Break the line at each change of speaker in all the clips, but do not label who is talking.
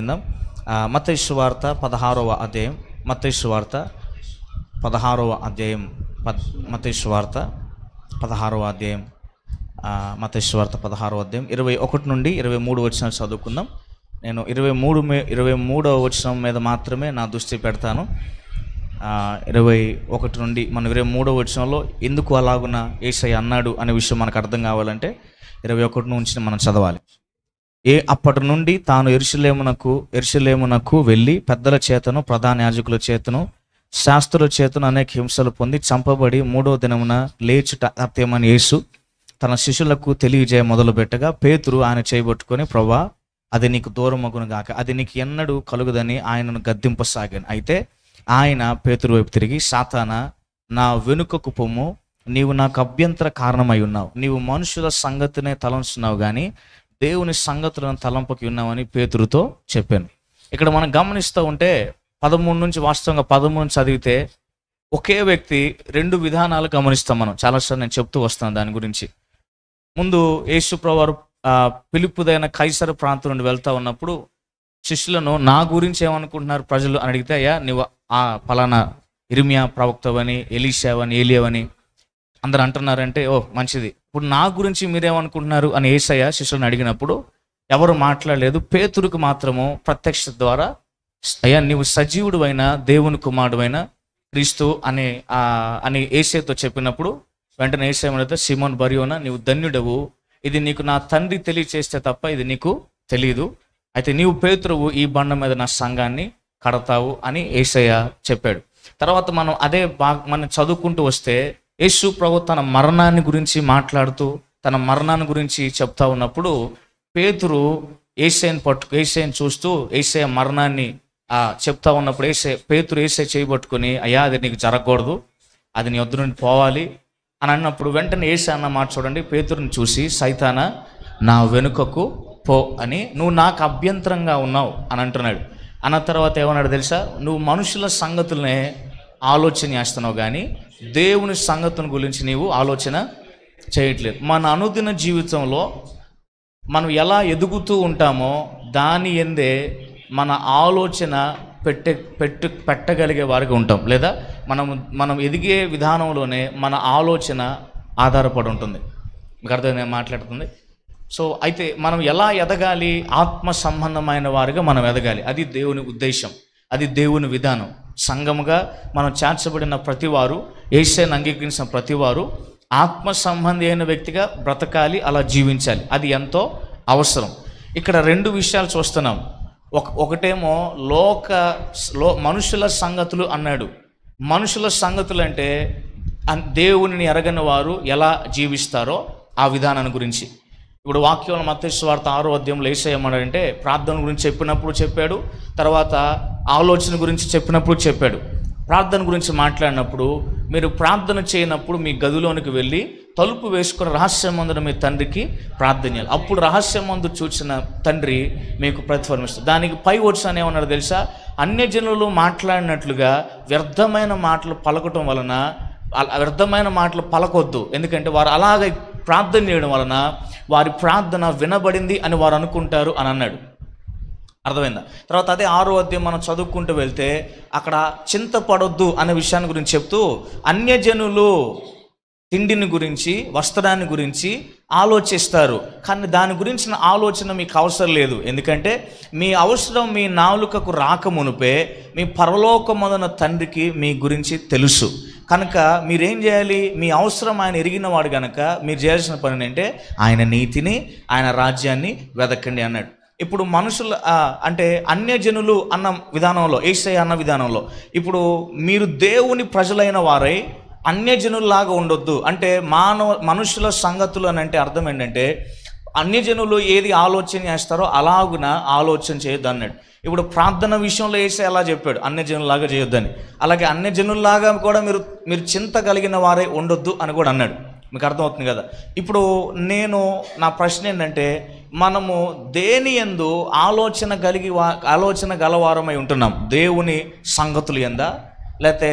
కింద మత్తయి సువార్త 16వ అధ్యాయం, మత్తయి సువార్త 16వ అధ్యాయం, మత్తయి సువార్త 16వ అధ్యాయం, మత్తయి సువార్త 16వ అధ్యాయం 21 నుండి 23 వచనాలు చదువుకుందాం. నేను 23వ వచనం మీద మాత్రమే నా దృష్టి పెడతాను. 21 నుండి మనం 23వ వచనంలో ఎందుకు అలాగున యేసయ్య అన్నాడు అనే విషయం మనకు అర్థం కావాలంటే 21 నుంచి మనం చదవాలి. అప్పటి నుండి తాను యెరూషలేమునకు వెళ్ళి పెద్దల చేతను, ప్రధాన యాజకుల చేతను, శాస్త్రుల చేతను అనేక హింసలు పొంది చంపబడి 3వ దినమున లేచుట అత్యమని యేసు తన శిష్యులకు తెలియజేయ మొదలుపెట్టగా పేతురు ఆయన చేయబట్టుకొని, ప్రభువా, అది నీకు దూరమగును గాక, అది నీకు ఎన్నడూ కలుగుదని ఆయనను గద్దింపసాగాను. అయితే ఆయన పేతురు వైపు తిరిగి, సాతానా, నా వెనుకకు పొమ్ము, నీవు నాకు అభ్యంతర కారణమై ఉన్నావు. నీవు మనుషుల సంగతినే తలంచున్నావు కానీ దేవుని సంగతులను తలంపకి ఉన్నామని పేతురుతో చెప్పాను. ఇక్కడ మనం గమనిస్తూ ఉంటే 13 నుంచి వాస్తవంగా 13 చదివితే ఒకే వ్యక్తి 2 విధానాలు గమనిస్తాం. మనం చాలాసార్లు నేను చెప్తూ వస్తాను దాని గురించి. ముందు యేసు ప్రభువారు పిలుపుదైన కైసర ప్రాంతం నుండి వెళ్తూ ఉన్నప్పుడు శిష్యులను నా గురించి ఏమనుకుంటున్నారు ప్రజలు అని అడిగితే, అయ్యా నువ్వు పలానా ఇర్మియా ప్రవక్తవని, ఎలీషావని, ఏలియావని అందరు అంటున్నారంటే, ఓ మంచిది, ఇప్పుడు నా గురించి మీరేమనుకుంటున్నారు అని యేసయ్య శిష్యులను అడిగినప్పుడు ఎవరు మాట్లాడలేదు. పేతురుకు మాత్రము ప్రత్యక్షత ద్వారా, అయ్యా నీవు సజీవుడు అయిన దేవుని కుమారుడైన క్రీస్తు అని యేసయ్యతో చెప్పినప్పుడు వెంటనే యేసయ్య ఏమడితే, సిమోన్ బర్యోనా, నీవు ధన్యుడవు, ఇది నీకు నా తండ్రి తెలియచేస్తే తప్ప ఇది నీకు తెలియదు. అయితే నీవు పేతురువు, ఈ బండ మీద నా సంఘాన్ని కడతావు అని యేసయ్య చెప్పాడు. తర్వాత మనం మనం చదువుకుంటూ వస్తే యేసు ప్రభు తన మరణాన్ని గురించి మాట్లాడుతూ తన మరణాన్ని గురించి చెప్తా ఉన్నప్పుడు పేతురు యేసయ్యను చూస్తూ యేసయ్య మరణాన్ని చెప్తా ఉన్నప్పుడు పేతురు యేసయ్య చేయబట్టుకుని, అయ్యా అది నీకు జరగకూడదు, అది నీ వద్ద నుండి పోవాలి అని అన్నప్పుడు వెంటనే యేసయ్య అన్న మాట చూడండి, పేతురుని చూసి, సైతానా, నా వెనుకకు పో అని, నువ్వు నాకు అభ్యంతరంగా ఉన్నావు అని అంటున్నాడు. అన్న తర్వాత ఏమన్నాడు తెలుసా, నువ్వు మనుషుల సంగతులనే ఆలోచన చేస్తున్నావు కానీ దేవుని సంగతుల గురించి నీవు ఆలోచన చేయట్లేదు. మన అనుదిన జీవితంలో మనం ఎలా ఎదుగుతూ ఉంటామో దాని ఎందే మన ఆలోచన పెట్టగలిగే వారికి ఉంటాం. లేదా మనం ఎదిగే విధానంలోనే మన ఆలోచన ఆధారపడి ఉంటుంది. మీకు అర్థం మాట్లాడుతుంది. సో అయితే మనం ఎలా ఎదగాలి? ఆత్మ సంబంధమైన వారిగా మనం ఎదగాలి. అది దేవుని ఉద్దేశం, అది దేవుని విధానం. సంఘముగా మనం చేర్చబడిన ప్రతివారు, యేసయ్యను అంగీకరించిన ప్రతివారు ఆత్మ సంబంధి అయిన వ్యక్తిగా బ్రతకాలి, అలా జీవించాలి. అది ఎంతో అవసరం. ఇక్కడ 2 విషయాలు చూస్తున్నాం. ఒకటేమో మనుషుల సంగతులు అన్నాడు. మనుషుల సంగతులు అంటే దేవునిని ఎరగని వారు ఎలా జీవిస్తారో ఆ విధానాన్ని గురించి. ఇప్పుడు వాక్యంలో మత్తయి సువార్త 6వ అధ్యాయంలో యేసయ్య ఏమన్నాడంటే, ప్రార్థన గురించి చెప్పినప్పుడు చెప్పాడు, తర్వాత ఆలోచన గురించి చెప్పినప్పుడు చెప్పాడు. ప్రార్థన గురించి మాట్లాడినప్పుడు, మీరు ప్రార్థన చేయనప్పుడు మీ గదిలోనికి వెళ్ళి తలుపు వేసుకుని రహస్యమందున మీ తండ్రికి ప్రార్థన చేయాలి, అప్పుడు రహస్యమందు చూసిన తండ్రి మీకు ప్రతిఫలమిస్తారు. దానికి పై వచనం ఏమన్నాడు తెలుసా, అన్యజనులు మాట్లాడినట్లుగా వ్యర్థమైన మాటలు పలకటం వలన, వ్యర్థమైన మాటలు పలకొద్దు, ఎందుకంటే వారు అలాగే ప్రార్థన చేయడం వలన వారి ప్రార్థన వినబడింది అని వారు అనుకుంటారు అని అన్నాడు. అర్థమైందా? తర్వాత అదే 6వ అధ్యాయం మనం చదువుకుంటూ వెళ్తే అక్కడ చింతపడొద్దు అనే విషయాన్ని గురించి చెప్తూ, అన్యజనులు తిండిని గురించి, వస్త్రాన్ని గురించి ఆలోచిస్తారు, కానీ దాని గురించిన ఆలోచన మీకు అవసరం లేదు. ఎందుకంటే మీ అవసరం మీ నాలుకకు రాకమునుపే మీ పరలోకమందున తండ్రికి మీ గురించి తెలుసు. కనుక మీరేం చేయాలి? మీ అవసరం ఆయన ఎరిగినవాడు కనుక మీరు చేయాల్సిన పని ఏంటంటే ఆయన నీతిని, ఆయన రాజ్యాన్ని వెదకండి అన్నాడు. ఇప్పుడు మనుషులు అంటే అన్యజనులు అన్న విధానంలో, యేసయ్య అన్న విధానంలో, ఇప్పుడు మీరు దేవుని ప్రజలైన వారై అన్యజనుల్లాగా ఉండొద్దు. అంటే మనుషుల సంగతులు అని అంటే అర్థం ఏంటంటే అన్యజనులు ఏది ఆలోచన చేస్తారో అలాగున ఆలోచన చేయొద్దు అన్నాడు. ఇప్పుడు ప్రార్థన విషయంలో యేసయ్య అలా చెప్పాడు, అన్యజనుల్లాగా చేయొద్దని. అలాగే అన్యజనుల్లాగా కూడా మీరు చింత కలిగిన వారే ఉండొద్దు అని కూడా అన్నాడు. మీకు అర్థమవుతుంది కదా? ఇప్పుడు నా ప్రశ్న ఏంటంటే, మనము దేని యందు ఆలోచన గలవారమై ఉంటున్నాం? దేవుని సంగతులు ఎందా, లేకపోతే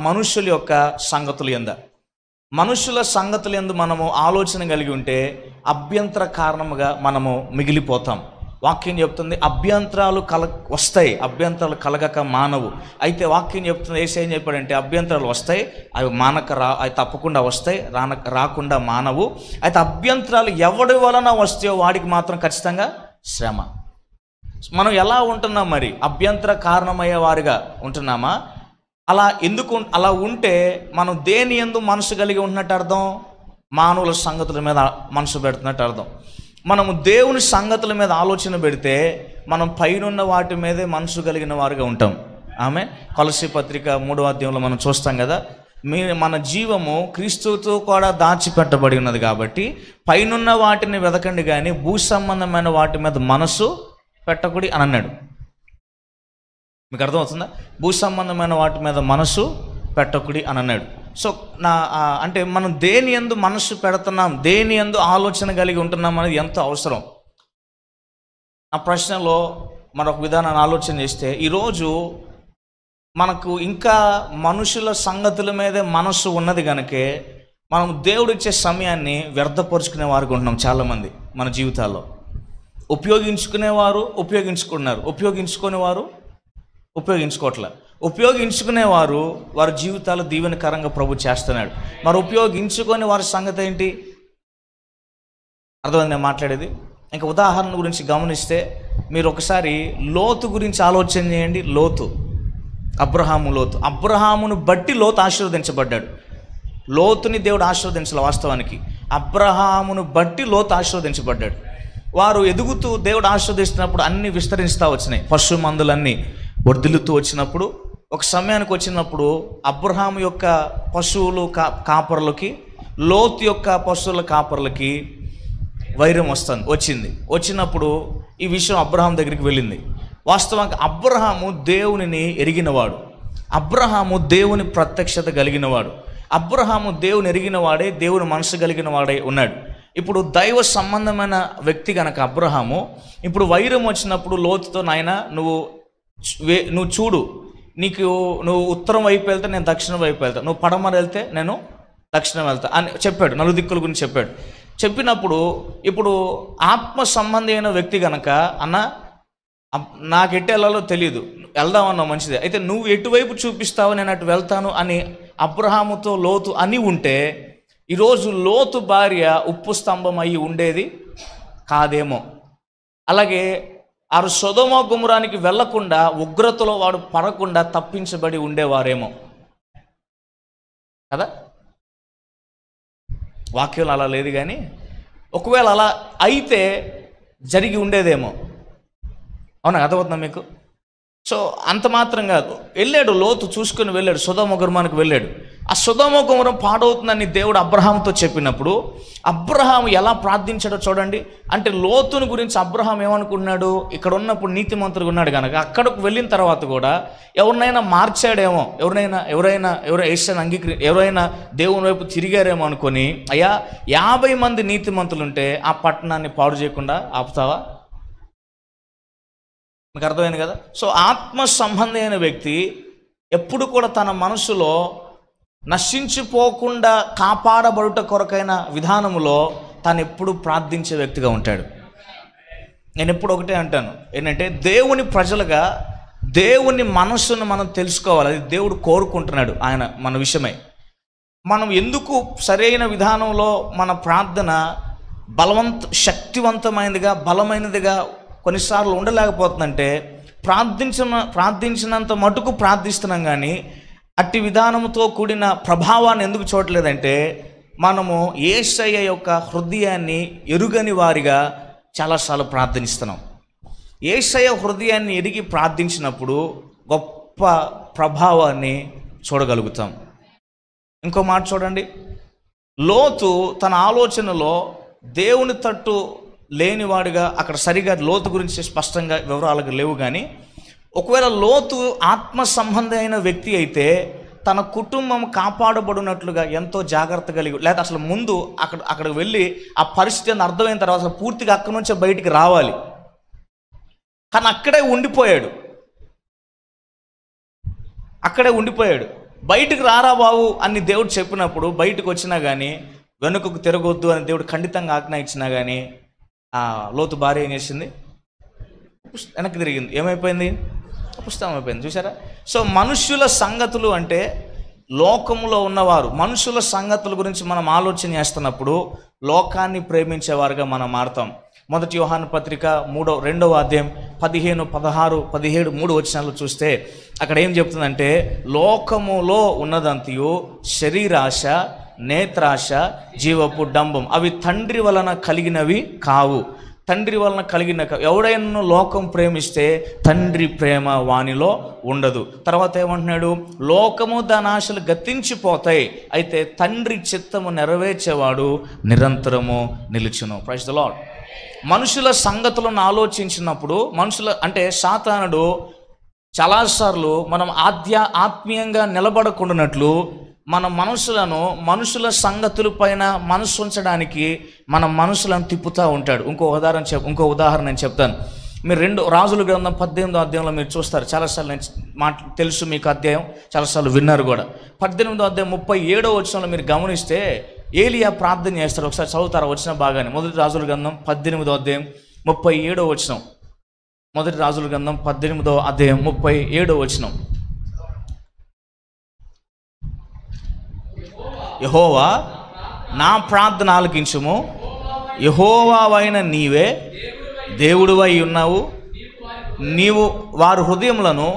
మనుషుల యొక్క సంగతులు ఎందా? మనుషుల సంగతులు యందు మనము ఆలోచన కలిగి ఉంటే అభ్యంతర కారణముగా మనము మిగిలిపోతాం. వాక్యం చెప్తుంది అభ్యంతరాలు వస్తాయి, అభ్యంతరాలు కలగక మానవు. అయితే వాక్యం చెప్తుంది, యేసు ఏం చెప్పాడంటే అభ్యంతరాలు వస్తాయి, అవి అవి తప్పకుండా వస్తాయి, రాకుండా మానవు. అయితే అభ్యంతరాలు ఎవడి వలన వస్తాయో వాడికి మాత్రం ఖచ్చితంగా శ్రమ. మనం ఎలా ఉంటున్నాం మరి? అభ్యంతర కారణమయ్యే వారిగా ఉంటున్నామా? అలా ఉంటే మనం దేని యందు మనసు కలిగి ఉన్నట్టు అర్థం? మానవుల సంగతుల మీద మనసు పెడుతున్నట్టు అర్థం. మనము దేవుని సంగతుల మీద ఆలోచన పెడితే మనం పైనున్న వాటి మీదే మనసు కలిగిన వారుగా ఉంటాం. ఆమె కొలస్సీ పత్రిక 3వ అధ్యాయంలో మనం చూస్తాం కదా, మన జీవము క్రీస్తుతో కూడా దాచిపెట్టబడి ఉన్నది కాబట్టి పైనున్న వాటిని వెతకండి కానీ భూ సంబంధమైన వాటి మీద మనసు పెట్టకుడి అని అన్నాడు. మీకు అర్థమవుతుందా? భూ సంబంధమైన వాటి మీద మనసు పెట్టకుడి అని అన్నాడు. సో అంటే మనం దేని యందు మనసు పెడుతున్నాం, దేని యందు ఆలోచన కలిగి ఉంటున్నాం అనేది ఎంతో అవసరం. ఆ ప్రశ్నలో మరొక విధానాన్ని ఆలోచన చేస్తే, ఈరోజు మనకు ఇంకా మనుషుల సంగతుల మీదే మనసు ఉన్నది కనుకే మనం దేవుడిచ్చే సమయాన్ని వ్యర్థపరుచుకునే వారికి ఉంటున్నాం. చాలామంది మన జీవితాల్లో ఉపయోగించుకునేవారు ఉపయోగించుకున్నారు, ఉపయోగించుకునేవారు ఉపయోగించుకోవట్లే. ఉపయోగించుకునేవారు వారి జీవితాలు దీవెనకరంగా ప్రభు చేస్తున్నాడు. మరి ఉపయోగించుకొని వారి సంగతి ఏంటి? అర్థమైంది నేను మాట్లాడేది? ఇంకా ఉదాహరణ గురించి గమనిస్తే మీరు ఒకసారి లోతు గురించి ఆలోచన చేయండి. అబ్రహామును బట్టి లోతు ఆశీర్వదించబడ్డాడు. లోతుని దేవుడు ఆశీర్వదించాలి. వాస్తవానికి అబ్రహామును బట్టి లోతు ఆశీర్వదించబడ్డాడు. వారు ఎదుగుతూ దేవుడు ఆశీర్వదిస్తున్నప్పుడు అన్నీ విస్తరిస్తూ వచ్చినాయి. పశు మందులన్నీ వర్ధిల్లుతూ వచ్చినప్పుడు ఒక సమయానికి వచ్చినప్పుడు అబ్రహాము యొక్క పశువులు కాపర్లకి లోతు యొక్క పశువుల కాపర్లకి వైరం వచ్చినప్పుడు ఈ విషయం అబ్రహాం దగ్గరికి వెళ్ళింది. వాస్తవంగా అబ్రహాము దేవునిని ఎరిగినవాడు, అబ్రహాము దేవుని ప్రత్యక్షత కలిగినవాడు, అబ్రహాము దేవుని ఎరిగిన వాడే, దేవుని మనసు కలిగిన వాడే ఉన్నాడు. ఇప్పుడు దైవ సంబంధమైన వ్యక్తి కనుక అబ్రహాము ఇప్పుడు వైరం వచ్చినప్పుడు లోతుతో, నాయన నువ్వు చూడు, నువ్వు ఉత్తరం వైపు వెళ్తే నేను దక్షిణం వైపు వెళ్తా, నువ్వు పడమర వెళ్తే నేను దక్షిణం వెళ్తా అని చెప్పాడు. నలుదిక్కుల గురించి చెప్పాడు. చెప్పినప్పుడు ఇప్పుడు ఆత్మ సంబంధమైన వ్యక్తి కనుక, అన్న నాకు ఎటు వెళ్ళాలో తెలియదు, వెళ్దామన్నా మంచిదే, అయితే నువ్వు ఎటువైపు చూపిస్తావో నేను అటు వెళ్తాను అని అబ్రహాముతో లోతు అని ఉంటే ఈరోజు లోతు భార్య ఉప్పు స్తంభం అయ్యి ఉండేది కాదేమో. అలాగే ఆ సొదొమ గుమ్రానికి వెళ్లకుండా ఉగ్రతలో వాడు పడకుండా తప్పించబడి ఉండేవారేమో కదా. వాక్యం అలా లేదు కానీ ఒకవేళ అలా అయితే జరిగి ఉండేదేమో. అవునా? అర్థమవుతుందా మీకు? సో అంత మాత్రం కాదు, వెళ్ళాడు లోతు, చూసుకొని వెళ్ళాడు, సొదొమ గుమ్రానికి వెళ్ళాడు. ఆ సొదొమ గుమ్రం పాడవుతుందని దేవుడు అబ్రహాంతో చెప్పినప్పుడు అబ్రహాం ఎలా ప్రార్థించాడో చూడండి. అంటే లోతుని గురించి అబ్రహాం ఏమనుకున్నాడు? ఇక్కడ ఉన్నప్పుడు నీతిమంతుడుగా ఉన్నాడు కనుక అక్కడికి వెళ్ళిన తర్వాత కూడా ఎవరినైనా మార్చాడేమో, ఎవరైనా దేవుని వైపు తిరిగారేమో అనుకొని, అయ్యా 50 మంది నీతిమంతులుంటే ఆ పట్టణాన్ని పాడు చేయకుండా ఆపుతావా? మీకు అర్థమైంది కదా. సో ఆత్మ సంబంధమైన వ్యక్తి ఎప్పుడు కూడా తన మనసులో నశించిపోకుండా కాపాడబడుట కొరకైన విధానములో తాను ఎప్పుడు ప్రార్థించే వ్యక్తిగా ఉంటాడు. నేను ఎప్పుడు ఒకటే అంటాను ఏంటంటే, దేవుని ప్రజలుగా దేవుని మనస్సును మనం తెలుసుకోవాలి. అది దేవుడు కోరుకుంటున్నాడు ఆయన మన విషయమై. మనం ఎందుకు సరైన విధానంలో మన ప్రార్థన శక్తివంతమైనదిగా బలమైనదిగా కొన్నిసార్లు ఉండలేకపోతుందంటే, ప్రార్థించినంత మటుకు ప్రార్థిస్తున్నాం కానీ అట్టి విధానంతో కూడిన ప్రభావాన్ని ఎందుకు చూడలేదంటే, మనము యేసయ్య యొక్క హృదయాన్ని ఎరుగని వారిగా చాలాసార్లు ప్రార్థిస్తున్నాం. యేసయ్య హృదయాన్ని ఎరిగి ప్రార్థించినప్పుడు గొప్ప ప్రభావాన్ని చూడగలుగుతాం. ఇంకో మాట చూడండి, లోతు తన ఆలోచనలో దేవుని తట్టు లేనివాడుగా, అక్కడ సరిగా లోతు గురించి స్పష్టంగా వివరాలకు లేవు కానీ ఒకవేళ లోతు ఆత్మ సంబంధమైన వ్యక్తి అయితే తన కుటుంబం కాపాడబడినట్లుగా ఎంతో జాగ్రత్త కలిగి, లేదా అసలు ముందు అక్కడికి వెళ్ళి ఆ పరిస్థితి అర్థమైన తర్వాత అసలు పూర్తిగా అక్కడి నుంచే బయటికి రావాలి. కానీ అక్కడే ఉండిపోయాడు. బయటికి రారా బాబు అని దేవుడు చెప్పినప్పుడు బయటకు వచ్చినా కానీ, వెనుకకు తిరగొద్దు అని దేవుడు ఖండితంగా ఆజ్ఞ ఇచ్చినా కానీ లోతు భార్య ఏం చేసింది? వెనక్కి తిరిగింది. ఏమైపోయింది? పుస్తకం అయిపోయింది. చూసారా? సో మనుష్యుల సంగతులు అంటే లోకములో ఉన్నవారు, మనుషుల సంగతుల గురించి మనం ఆలోచన చేస్తున్నప్పుడు లోకాన్ని ప్రేమించేవారుగా మనం మారుతాం. మొదటి యోహాను పత్రిక 2వ అధ్యాయం 15, 16, 17, 3 వచనాలు చూస్తే అక్కడ ఏం చెప్తుందంటే, లోకములో ఉన్నదంతయు శరీరాశ, నేత్రాశ, జీవపు డంబం, అవి తండ్రి వలన కలిగినవి కావు. తండ్రి వలన కలిగిన ఎవడైనా లోకం ప్రేమిస్తే తండ్రి ప్రేమ వానిలో ఉండదు. తర్వాత ఏమంటున్నాడు? లోకము దాని ఆశలు గతించిపోతాయి, అయితే తండ్రి చిత్తము నెరవేర్చేవాడు నిరంతరము నిలుచును. Praise the Lord. మనుషుల సంగతులను ఆలోచించినప్పుడు అంటే సాతానుడు చాలాసార్లు మనం ఆత్మీయంగా నిలబడకుండానట్లు మన మనుషుల సంగతుల పైన మనసు ఉంచడానికి మన మనసులను తిప్పుతూ ఉంటాడు. ఇంకో ఉదాహరణ నేను చెప్తాను. మీరు 2 రాజుల గ్రంథం 18వ అధ్యాయంలో మీరు చూస్తారు. చాలాసార్లు నేను తెలుసు మీకు అధ్యాయం, చాలాసార్లు విన్నారు కూడా. 18వ అధ్యాయం 37వ వచనంలో మీరు గమనిస్తే ఏలియా ప్రార్థన చేస్తారు. ఒకసారి చదువుతారా వచ్చిన భాగాన్ని? మొదటి రాజుల గ్రంథం 18వ అధ్యాయం 37వ వచనం. మొదటి రాజుల గ్రంథం 18వ అధ్యాయం 37వ వచనం. యెహోవా నా ప్రార్థన ఆలకించుము, యెహోవావైన నీవే దేవుడివై ఉన్నావు, నీవు వారి హృదయములను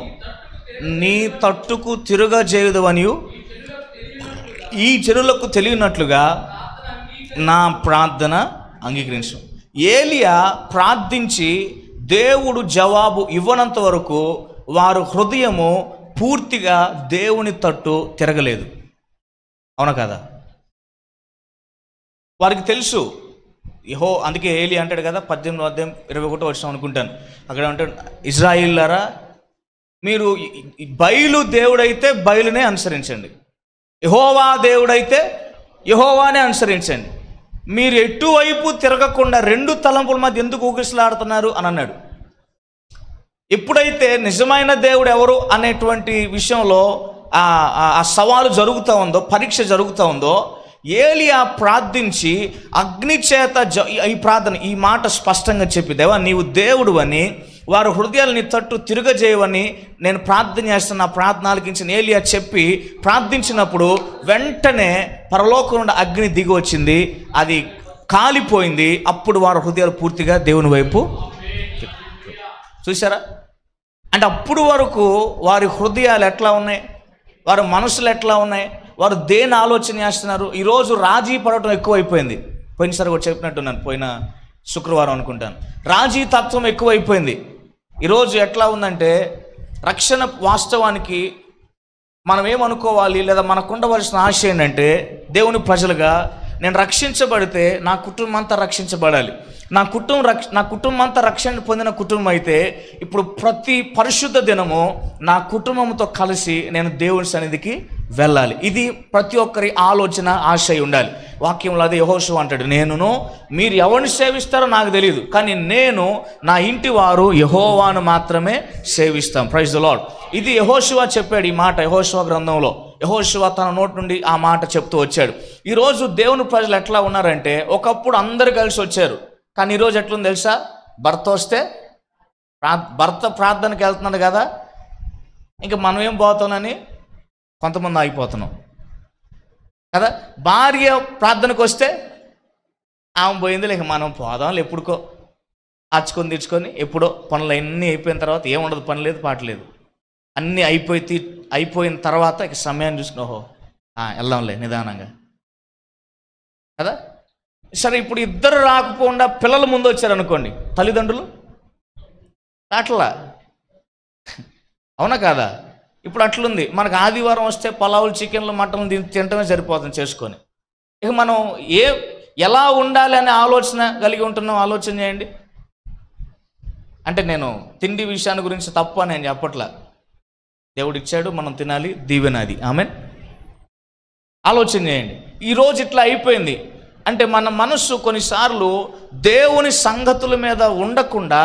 నీ తట్టుకు తిరగజేయుదువనియు ఈ జనులకు తెలియనట్లుగా నా ప్రార్థన అంగీకరించు. ఏలియా ప్రార్థించి దేవుడు జవాబు ఇవ్వనంత వరకు వారు హృదయము పూర్తిగా దేవుని తట్టు తిరగలేదు. అవునా కదా? వారికి తెలుసు అందుకే ఏలియా అంటాడు కదా 18వ అధ్యాయం 21వ వచనం అనుకుంటాను. అక్కడ అంటాడు, ఇజ్రాయిల్లారా మీరు బయలు దేవుడైతే బయలునే అనుసరించండి, యెహోవా దేవుడైతే యెహోవానే అనుసరించండి, మీరు ఎటువైపు తిరగకుండా 2 తలంపుల మధ్య ఎందుకు ఊగిసలాడుతున్నారు అని అన్నాడు. ఎప్పుడైతే నిజమైన దేవుడు ఎవరు అనేటువంటి విషయంలో ఆ సవాలు జరుగుతూ ఉందో, పరీక్ష జరుగుతూ ఉందో, ఏలియా ప్రార్థించి అగ్ని చేత ఈ మాట స్పష్టంగా చెప్పి, దేవా నీవు దేవుడు అని, వారి హృదయాలని తట్టు తిరగజేయవని నేను ప్రార్థన చేస్తున్న ప్రార్థన ఆలకించిన ఏలియా చెప్పి ప్రార్థించినప్పుడు వెంటనే పరలోకం నుండి అగ్ని దిగి వచ్చింది, అది కాలిపోయింది. అప్పుడు వారి హృదయాలు పూర్తిగా దేవుని వైపు. చూసారా? అంటే అప్పుడు వరకు వారి హృదయాలు ఎట్లా ఉన్నాయి, వారి మనసులు ఎట్లా ఉన్నాయి, వారు దేని ఆలోచన చేస్తున్నారు. ఈరోజు రాజీ పడటం ఎక్కువైపోయింది. పోయినసారి కూడా చెప్పినట్టున్నాను, పోయిన శుక్రవారం అనుకుంటాను. రాజీ తత్వం ఎక్కువైపోయింది. ఈరోజు ఎట్లా ఉందంటే, రక్షణ వాస్తవానికి మనం ఏమనుకోవాలి, లేదా మనకు ఉండవలసిన ఆశ ఏంటంటే, దేవుని ప్రజలుగా నేను రక్షించబడితే నా కుటుంబం అంతా రక్షించబడాలి. నా కుటుంబం అంతా రక్షణ పొందిన కుటుంబం అయితే ఇప్పుడు ప్రతి పరిశుద్ధ దినము నా కుటుంబంతో కలిసి నేను దేవుని సన్నిధికి వెళ్ళాలి. ఇది ప్రతి ఒక్కరి ఆలోచన, ఆశ ఉండాలి. వాక్యంలో అదే యెహోషువ అంటాడు, మీరు ఎవరిని సేవిస్తారో నాకు తెలియదు, కానీ నేను నా ఇంటి వారు యెహోవాను మాత్రమే సేవిస్తాం. Praise the lord. ఇది యెహోషువ చెప్పాడు ఈ మాట యెహోషువ గ్రంథంలో. యెహోషువ తన నోటి నుండి ఆ మాట చెప్తూ వచ్చాడు. ఈరోజు దేవుని ప్రజలు ఎట్లా ఉన్నారంటే, ఒకప్పుడు అందరు కలిసి వచ్చారు, కానీ ఈరోజు ఎట్లుంది తెలుసా? భర్త ప్రార్థనకి వెళ్తున్నాడు కదా, ఇంకా మనం ఏం పోతానని కొంతమంది ఆగిపోతున్నాం కదా. భార్య ప్రార్థనకు వస్తే ఆమె పోయింది, లేక మనం పోదాం ఎప్పుడుకో ఆచుకొని తెచ్చుకొని, ఎప్పుడో పనులు అన్నీ అయిపోయిన తర్వాత ఏముండదు, పని లేదు, పాట లేదు, అన్నీ అయిపోయిన తర్వాత ఇక సమయాన్ని చూసుకుని వెళ్దాంలే నిదానంగా కదా. సరే, ఇప్పుడు ఇద్దరు రాకపోకుండా పిల్లల ముందు వచ్చారనుకోండి, తల్లిదండ్రులు అట్లా, అవునా కాదా? ఇప్పుడు అట్లుంది. మనకు ఆదివారం వస్తే పలావులు, చికెన్లు, మటన్లు తినటమే సరిపోతుంది చేసుకొని. ఇక మనం ఎలా ఉండాలి అనే ఆలోచన కలిగి ఉంటున్నాం. ఆలోచన చేయండి. అంటే నేను తిండి విషయాన్ని గురించి తప్పు అని నేను చెప్పట్లా. దేవుడు ఇచ్చాడు, మనం తినాలి, దీవెనది. ఆమేన్. ఆలోచన చేయండి. ఈరోజు ఇట్లా అయిపోయింది. అంటే మన మనస్సు కొన్నిసార్లు దేవుని సంగతుల మీద ఉండకుండా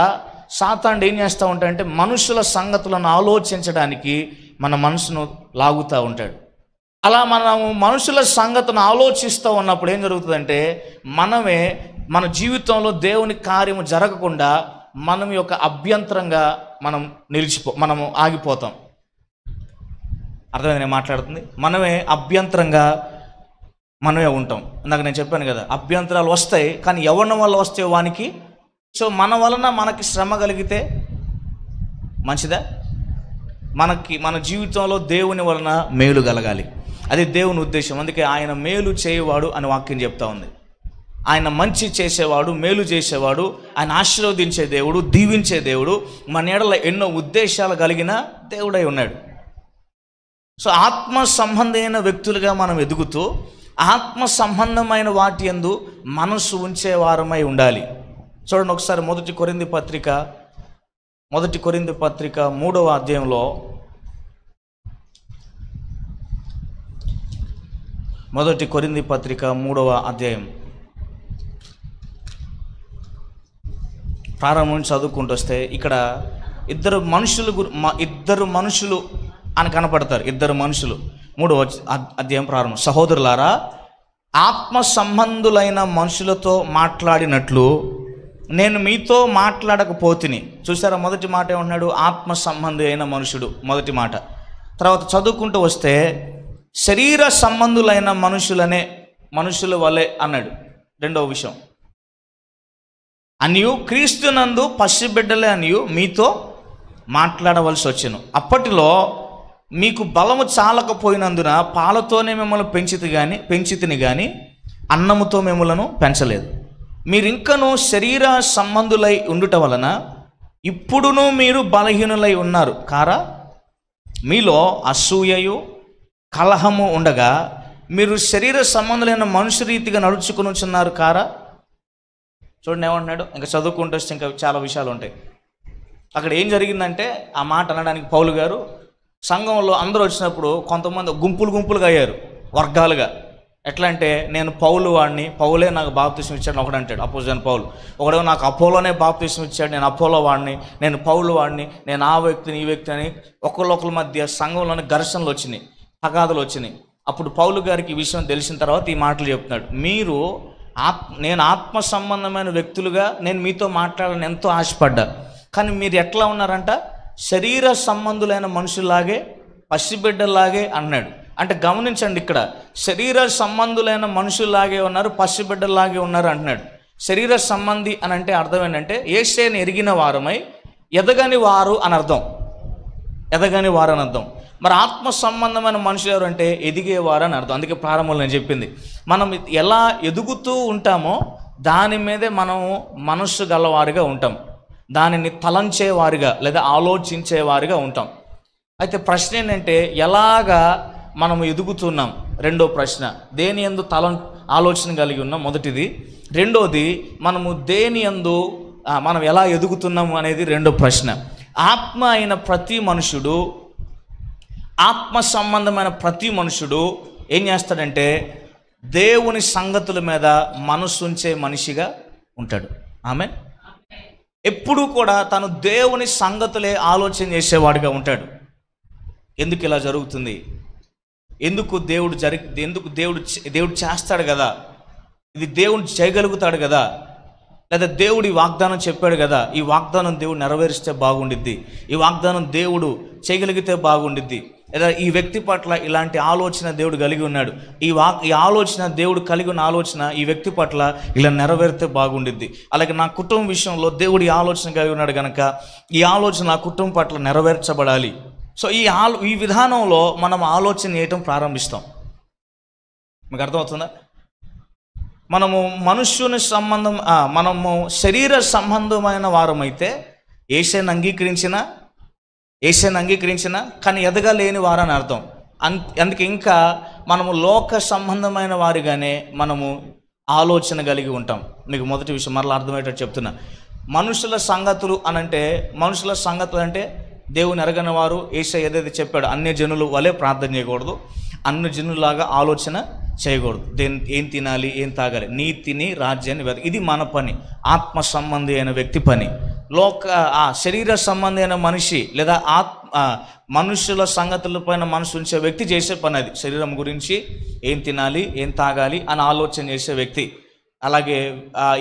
సాతానుడు ఏం చేస్తూ ఉంటాడంటే, మనుషుల సంగతులను ఆలోచించడానికి మన మనసును లాగుతూ ఉంటాడు. అలా మనము మనుషుల సంగతులను ఆలోచిస్తూ ఉన్నప్పుడు ఏం జరుగుతుందంటే, మనమే మన జీవితంలో దేవుని కార్యము జరగకుండా మనం యొక్క అభ్యంతరంగా మనము ఆగిపోతాం. అర్థమైంది నేను మాట్లాడుతుంది? మనమే అభ్యంతరంగా మనమే ఉంటాం. ఇందాక నేను చెప్పాను కదా, అభ్యంతరాలు వస్తాయి, కానీ ఎవరి వల్ల వస్తాయో వానికి. సో మన వలన మనకి శ్రమ కలిగితే మంచిదా? మన జీవితంలో దేవుని వలన మేలు కలగాలి, అది దేవుని ఉద్దేశం. అందుకే ఆయన మేలు చేయవాడు అని వాక్యం చెప్తా ఉంది. ఆయన మంచి చేసేవాడు, మేలు చేసేవాడు, ఆయన ఆశీర్వదించే దేవుడు, దీవించే దేవుడు, మన ఎడల ఎన్నో ఉద్దేశాలు కలిగిన దేవుడై ఉన్నాడు. సో ఆత్మ సంబంధమైన వ్యక్తులుగా మనం ఎదుగుతూ ఆత్మ సంబంధమైన వాటి యందు మనసు ఉంచేవారమై ఉండాలి. చూడండి ఒకసారి మొదటి కొరింథీ పత్రిక 3వ అధ్యాయంలో, మొదటి కొరింథీ పత్రిక 3వ అధ్యాయం ప్రారంభం నుంచి చదువుకుంటూ వస్తే ఇక్కడ ఇద్దరు మనుషులు అని కనపడతారు. ఇద్దరు మనుషులు. 3వ అధ్యాయం ప్రారంభం. సహోదరులారా, ఆత్మ సంబంధులైన మనుషులతో మాట్లాడినట్లు నేను మీతో మాట్లాడకపోతిని. చూసారా, మొదటి మాట ఏమంటున్నాడు? ఆత్మ సంబంధి అయిన మనుషుడు, మొదటి మాట. తర్వాత చదువుకుంటూ వస్తే శరీర సంబంధులైన మనుషుల వలె అన్నాడు. రెండవ విషయం, అనియు క్రీస్తునందు పసిబిడ్డలే అనియు మీతో మాట్లాడవలసి వచ్చెను. అప్పటిలో మీకు బలము చాలకపోయినందున పాలతోనే మిమ్మల్ని పెంచితిని కానీ అన్నముతో మిమ్మలను పెంచలేదు. మీరింకను శరీర సంబంధులై ఉండుట వలన ఇప్పుడును మీరు బలహీనులై ఉన్నారు కారా? మీలో అసూయయు కలహము ఉండగా మీరు శరీర సంబంధులైన మనుషు రీతిగా నడుచుకునిచున్నారు కారా? చూడండి ఏమంటున్నాడు. ఇంకా చదువుకుంటూ వస్తే ఇంకా చాలా విషయాలు ఉంటాయి. అక్కడ ఏం జరిగిందంటే, ఆ మాట అనడానికి పౌలు గారు సంఘంలో అందరూ వచ్చినప్పుడు కొంతమంది గుంపులుగా అయ్యారు, వర్గాలుగా. ఎట్లా అంటే, నేను పౌలు వాడిని, పౌలే నాకు బాప్తిసం ఇచ్చాడు ఒకడు అంటాడు, అపోజిషన్ పౌలు. ఒకడేమో నాకు అపోలోనే బాప్తిసం ఇచ్చాడు, నేను అపోలో వాడిని, నేను పౌలు వాడిని, నేను ఆ వ్యక్తిని ఈ వ్యక్తి అని ఒకళ్ళొకరి మధ్య సంఘంలోని ఘర్షణలు వచ్చినాయి, తగాదులు వచ్చినాయి. అప్పుడు పౌలు గారికి ఈ విషయం తెలిసిన తర్వాత ఈ మాటలు చెప్తున్నాడు. నేను ఆత్మ సంబంధమైన వ్యక్తులుగా నేను మీతో మాట్లాడాలని ఎంతో ఆశపడ్డా, కానీ మీరు ఎట్లా ఉన్నారంట? శరీర సంబంధులైన మనుషుల్లాగే, పసిబిడ్డలాగే అన్నాడు. అంటే గమనించండి, ఇక్కడ శరీర సంబంధులైన మనుషుల్లాగే ఉన్నారు, పసిబిడ్డలాగే ఉన్నారు అంటున్నాడు. శరీర సంబంధి అని అంటే అర్థం ఏంటంటే, యేసుని ఎరిగిన వారమై ఎదగని వారు అని అర్థం. మరి ఆత్మ సంబంధమైన మనుషులు ఎవరు అంటే ఎదిగేవారు అని అర్థం. అందుకే ప్రారంభంలో నేను చెప్పింది, మనం ఎలా ఎదుగుతూ ఉంటామో దాని మీదే మనము మనస్సు గలవారిగా ఉంటాం, దానిని తలంచేవారిగా లేదా ఆలోచించేవారిగా ఉంటాం. అయితే ప్రశ్న ఏంటంటే, ఎలాగా మనము ఎదుగుతున్నాం? రెండో ప్రశ్న, దేని యందు ఆలోచన కలిగి ఉన్నాం మొదటిది. రెండోది, మనము దేని యందు మనం ఎలా ఎదుగుతున్నాము అనేది రెండో ప్రశ్న. ఆత్మ అయిన ప్రతి మనుషుడు, ఆత్మ సంబంధమైన ప్రతి మనుషుడు ఏం చేస్తాడంటే, దేవుని సంగతుల మీద మనసుంచే మనిషిగా ఉంటాడు. ఆమేన్. ఎప్పుడూ కూడా తను దేవుని సంగతులే ఆలోచన చేసేవాడిగా ఉంటాడు. ఎందుకు ఇలా జరుగుతుంది? ఎందుకు దేవుడు చేస్తాడు కదా, ఇది దేవుడు చేయగలుగుతాడు కదా, లేదా దేవుడు ఈ వాగ్దానం చెప్పాడు కదా, ఈ వాగ్దానం దేవుడు నెరవేరిస్తే బాగుండిద్ది, ఈ వాగ్దానం దేవుడు చేయగలిగితే బాగుండిద్ది, లేదా ఈ వ్యక్తి పట్ల ఇలాంటి ఆలోచన దేవుడు కలిగి ఉన్నాడు, ఈ ఆలోచన దేవుడు కలిగి ఉన్న ఆలోచన ఈ వ్యక్తి పట్ల ఇలా నెరవేరితే బాగుండిద్ది. అలాగే నా కుటుంబం విషయంలో దేవుడు ఈ ఆలోచన కలిగి ఉన్నాడు కనుక ఈ ఆలోచన నా కుటుంబం పట్ల నెరవేర్చబడాలి. సో ఈ విధానంలో మనం ఆలోచన చేయటం ప్రారంభిస్తాం. మీకు అర్థమవుతుందా? మనము మనము శరీర సంబంధమైన వారమైతే యేసుని అంగీకరించిన కానీ ఎదగలేని వారని అర్థం. అందుకే ఇంకా మనము లోక సంబంధమైన వారిగానే మనము ఆలోచన కలిగి ఉంటాం. మీకు మొదటి విషయం మరలా అర్థమయ్యేటట్టు చెప్తున్నా. మనుషుల సంగతులు అంటే దేవుని ఎరగని వారు. యేసయ్య ఏదైతే చెప్పాడు, అన్య జనులు వలె ప్రార్థన చేయకూడదు, అన్య జనులాగా ఆలోచన చేయకూడదు. ఏం తినాలి, ఏం తాగాలి, నీతిని రాజ్యాన్ని ఇది మన పని, ఆత్మ సంబంధి అయిన వ్యక్తి పని. శరీర సంబంధి అయిన మనిషి లేదా మనుషుల సంగతుల పైన మనసు ఉంచే వ్యక్తి చేసే పని అది. శరీరం గురించి ఏం తినాలి, ఏం తాగాలి అని ఆలోచన చేసే వ్యక్తి. అలాగే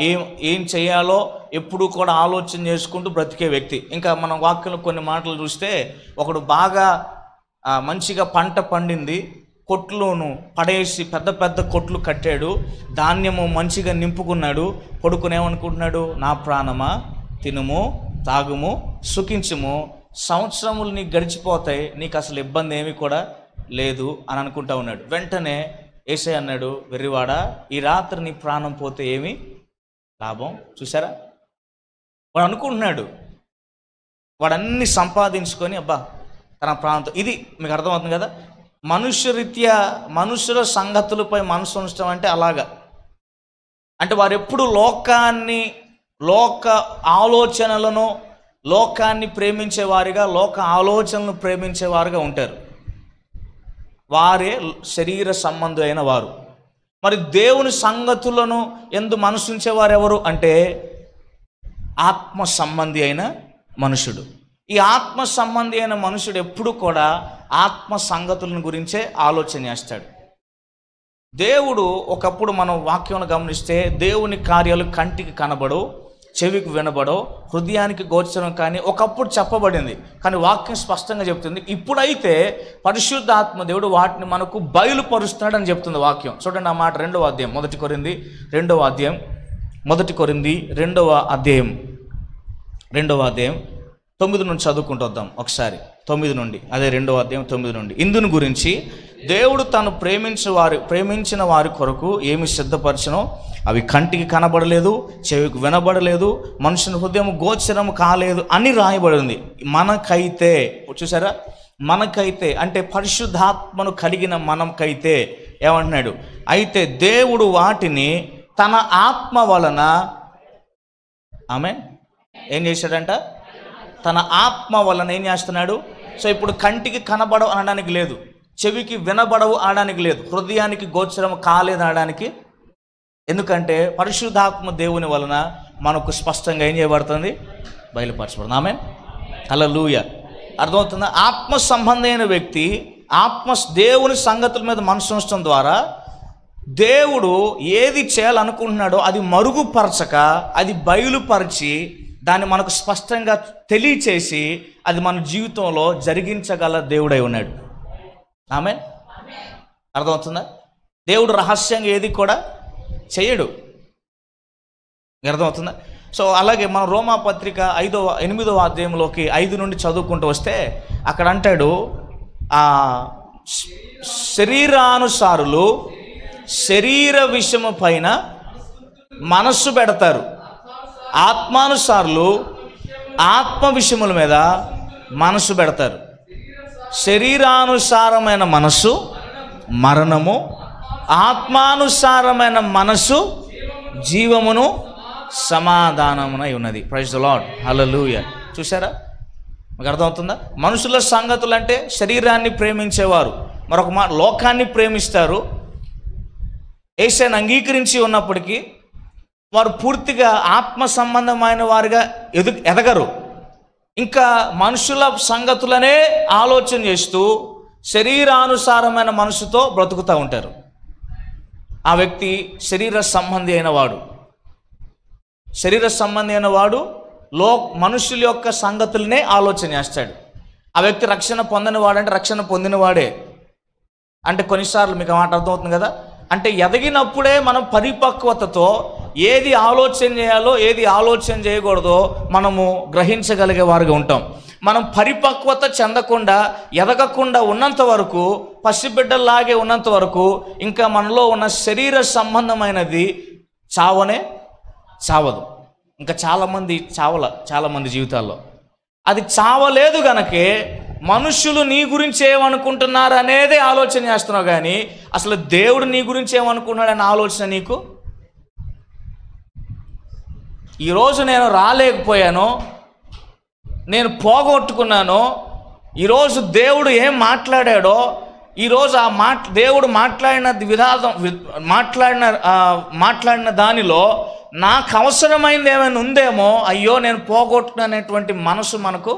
ఏం ఏం చేయాలో ఎప్పుడు కూడా ఆలోచన చేసుకుంటూ బ్రతికే వ్యక్తి. ఇంకా మనం వాక్యంలో కొన్ని మాటలు చూస్తే, ఒకడు బాగా మంచిగా పంట పండింది, కొట్లును పడేసి పెద్ద పెద్ద కొట్లు కట్టాడు, ధాన్యము మంచిగా నింపుకున్నాడు. కొడుకుని ఏమనుకుంటున్నాడు? నా ప్రాణమా, తినుము తాగుము సుఖించుము, సంవత్సరములు నీకు గడిచిపోతాయి, నీకు అసలు ఇబ్బంది ఏమీ కూడా లేదు అని అనుకుంటా ఉన్నాడు. వెంటనే యేసయ్య అన్నాడు, వెర్రివాడా, ఈ రాత్రి నీ ప్రాణం పోతే ఏమి లాభం? చూసారా, వాడు అనుకుంటున్నాడు వాడన్నీ సంపాదించుకొని అబ్బా తన ప్రాణంతో. ఇది మీకు అర్థమవుతుంది కదా, మనుష్యరీత్యా మనుషుల సంగతులపై మనసు ఉంచడం అంటే అలాగా. అంటే వారు ఎప్పుడు లోక ఆలోచనలను, లోకాన్ని ప్రేమించేవారిగా, లోక ఆలోచనలను ప్రేమించేవారుగా ఉంటారు. వారే శరీర సంబంధి అయిన వారు. మరి దేవుని సంగతులను ఎందు మనసుంచేవారు ఎవరు అంటే ఆత్మ సంబంధి అయిన మనుషుడు. ఈ ఆత్మ సంబంధి అయిన మనుషుడు ఎప్పుడు కూడా ఆత్మ సంగతులను గురించే ఆలోచన చేస్తాడు. దేవుడు ఒకప్పుడు మనం వాక్యం గమనిస్తే, దేవుని కార్యాలు కంటికి కనబడవు, చెవికి వినబడవు, హృదయానికి గోచరం కానీ ఒకప్పుడు చెప్పబడింది. కానీ వాక్యం స్పష్టంగా చెప్తుంది, ఇప్పుడైతే పరిశుద్ధాత్మ దేవుడు వాటిని మనకు బయలుపరుస్తున్నాడని చెప్తుంది వాక్యం. చూడండి ఆ మాట, 2వ అధ్యాయం 1 కొరింథీ 2వ అధ్యాయం 1 కొరింథీ 2వ అధ్యాయం 9 నుండి చదువుకుంటూ వద్దాం ఒకసారి. 9 నుండి, అదే 2వ అధ్యాయం 9 నుండి. ఇందును గురించి, దేవుడు తను ప్రేమించిన వారి కొరకు ఏమి సిద్ధపరచనో అవి కంటికి కనబడలేదు, చెవికి వినబడలేదు, మనుషుని హృదయం గోచరం కాలేదు అని రాయబడింది. మనకైతే, చూసారా, మనకైతే అంటే పరిశుద్ధాత్మను కలిగిన మనకైతే ఏమంటున్నాడు? అయితే దేవుడు వాటిని తన ఆత్మ వలన ఏం చేశాడంట? తన ఆత్మ వలన ఏం చేస్తున్నాడు? సో ఇప్పుడు కంటికి కనబడవు అనడానికి లేదు, చెవికి వినబడవు అనడానికి లేదు, హృదయానికి గోచరం కాలేదు అనడానికి. ఎందుకంటే పరిశుద్ధాత్మ దేవుని వలన మనకు స్పష్టంగా ఏం చేయబడుతుంది? బయలుపరచబడుతుంది. ఆమేన్, హల్లెలూయా. అర్థమవుతుందా? ఆత్మ సంబంధమైన వ్యక్తి దేవుని సంగతుల మీద మనసు ఉంచడం ద్వారా దేవుడు ఏది చేయాలనుకుంటున్నాడో అది మరుగుపరచక, అది బయలుపరిచి, దాన్ని మనకు స్పష్టంగా తెలియచేసి అది మన జీవితంలో జరిగించగల దేవుడై ఉన్నాడు. ఆమేన్, అర్థమవుతుందా? దేవుడు రహస్యంగా ఏది కూడా చేయడు. అర్థమవుతుందా? సో అలాగే మన రోమా పత్రిక 8వ అధ్యాయంలోకి 5 నుండి చదువుకుంటూ వస్తే అక్కడ అంటాడు, శరీరానుసారులు శరీర విషయము పైన మనస్సు పెడతారు, ఆత్మానుసారులు ఆత్మ విషయముల మీద మనస్సు పెడతారు. శరీరానుసారమైన మనస్సు మరణము, ఆత్మానుసారమైన మనస్సు జీవమును సమాధానమునై ఉన్నది. ప్రైజ్ ది లార్డ్, హల్లెలూయా. చూసారా, మీకు అర్థమవుతుందా? మనుషుల సంగతులు అంటే శరీరాన్ని ప్రేమించేవారు, మరొక లోకాన్ని ప్రేమిస్తారు. యేసుని అంగీకరించి ఉన్నప్పటికీ వారు పూర్తిగా ఆత్మ సంబంధమైన వారిగా ఎదగరు. ఇంకా మనుషుల సంగతులనే ఆలోచన చేస్తూ శరీరానుసారమైన మనసుతో బ్రతుకుతూ ఉంటారు. ఆ వ్యక్తి శరీర సంబంధి అయిన వాడు. మనుషుల యొక్క సంగతులనే ఆలోచన చేస్తాడు. ఆ వ్యక్తి రక్షణ పొందని వాడంటే రక్షణ పొందినవాడే. అంటే కొన్నిసార్లు మీకు మాట అర్థమవుతుంది కదా, అంటే ఎదిగినప్పుడే మనం పరిపక్వతతో ఏది ఆలోచన చేయాలో ఏది ఆలోచన చేయకూడదో మనము గ్రహించగలిగే వారుగా ఉంటాం. మనం పరిపక్వత చెందకుండా ఎదగకుండా ఉన్నంత వరకు, పసిబిడ్డల్లాగే ఉన్నంత వరకు ఇంకా మనలో ఉన్న శరీర సంబంధమైనది చావదు. ఇంకా చాలామంది జీవితాల్లో అది చావలేదు గనకే మనుషులు నీ గురించి ఏమనుకుంటున్నారు అనేదే ఆలోచన చేస్తున్నావు, కానీ అసలు దేవుడు నీ గురించి ఏమనుకుంటున్నాడనే ఆలోచన నీకు. ఈరోజు నేను రాలేకపోయాను, నేను పోగొట్టుకున్నాను, ఈరోజు దేవుడు ఏం మాట్లాడాడో, ఈరోజు దేవుడు మాట్లాడిన దానిలో నాకు అవసరమైంది ఏమైనా ఉందేమో, అయ్యో నేను పోగొట్టుకునేటువంటి మనసు మనకు